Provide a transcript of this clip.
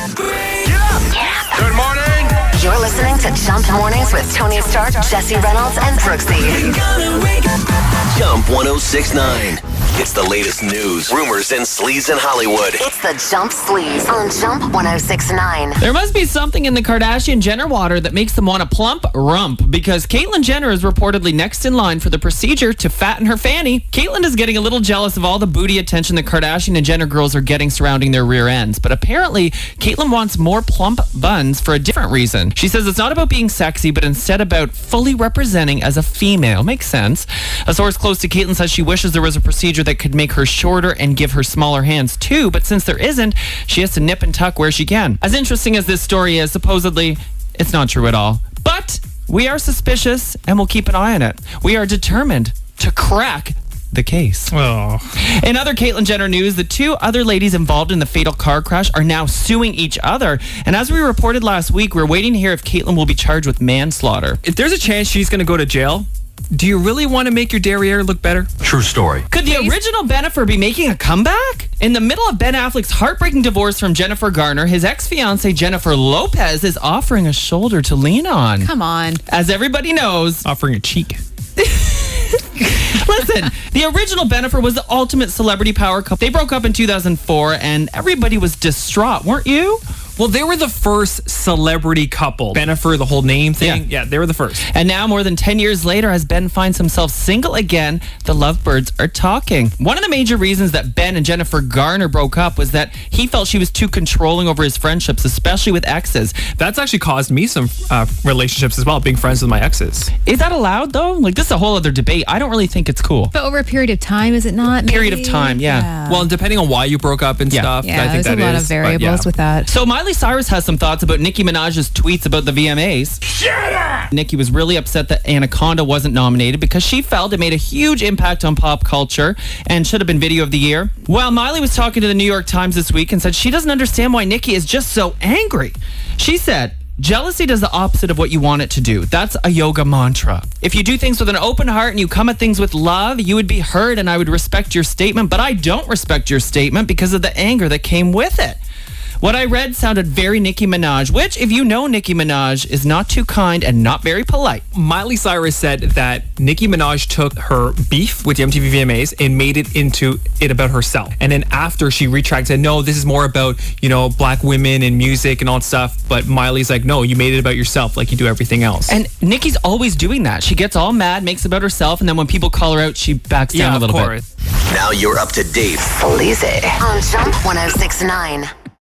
Good morning. You're listening to Jump Mornings with Tony Stark, Jesse Reynolds, and Brooksy. Jump 1069. It's the latest news, rumors, and sleaze in Hollywood. It's the Jump Sleaze on Jump 1069. There must be something in the Kardashian-Jenner water that makes them want to plump rump, because Caitlyn Jenner is reportedly next in line for the procedure to fatten her fanny. Caitlyn is getting a little jealous of all the booty attention the Kardashian and Jenner girls are getting surrounding their rear ends. But apparently, Caitlyn wants more plump buns for a different reason. She says it's not about being sexy, but instead about fully representing as a female. Makes sense. A source close to Caitlyn says she wishes there was a procedure that could make her shorter and give her smaller hands too, but since there isn't, she has to nip and tuck where she can. As interesting as this story is, supposedly, it's not true at all. But we are suspicious and we'll keep an eye on it. We are determined to crack the case. Oh. In other Caitlyn Jenner news, the two other ladies involved in the fatal car crash are now suing each other. And as we reported last week, we're waiting to hear if Caitlyn will be charged with manslaughter. If there's a chance she's going to go to jail, do you really want to make your derriere look better? True story. Could the original Ben Affleck be making a comeback? In the middle of Ben Affleck's heartbreaking divorce from Jennifer Garner, his ex-fiancée Jennifer Lopez is offering a shoulder to lean on. Come on. As everybody knows, Offering a cheek. listen, the original Ben Affleck was the ultimate celebrity power couple. They broke up in 2004 and everybody was distraught, weren't you? Well, they were the first celebrity couple. Ben Affleck, the whole name thing. Yeah, they were the first. And now, more than 10 years later, as Ben finds himself single again, the lovebirds are talking. One of the major reasons that Ben and Jennifer Garner broke up was that he felt she was too controlling over his friendships, especially with exes. That's actually caused me some relationships as well, being friends with my exes. Is that allowed, though? Like, this is a whole other debate. I don't really think it's cool. But over a period of time, is it not? Period of time, yeah. Well, depending on why you broke up and stuff, Yeah, I think there's a lot of variables with that. So Miley Cyrus has some thoughts about Nicki Minaj's tweets about the VMAs. Shut up! Nicki was really upset that Anaconda wasn't nominated because she felt it made a huge impact on pop culture and should have been Video of the Year. Well, Miley was talking to the New York Times this week and said she doesn't understand why Nicki is just so angry. She said, "Jealousy does the opposite of what you want it to do. That's a yoga mantra. If you do things with an open heart and you come at things with love, you would be heard and I would respect your statement, but I don't respect your statement because of the anger that came with it." What I read sounded very Nicki Minaj, which, if you know Nicki Minaj, is not too kind and not very polite. Miley Cyrus said that Nicki Minaj took her beef with the MTV VMAs and made it into it about herself. And then after she retracted, said, no, this is more about, black women and music and all that stuff. But Miley's like, no, you made it about yourself like you do everything else. And Nicki's always doing that. She gets all mad, makes it about herself, and then when people call her out, she backs down a little bit. Now you're up to date. Sleaze on Jump 1069.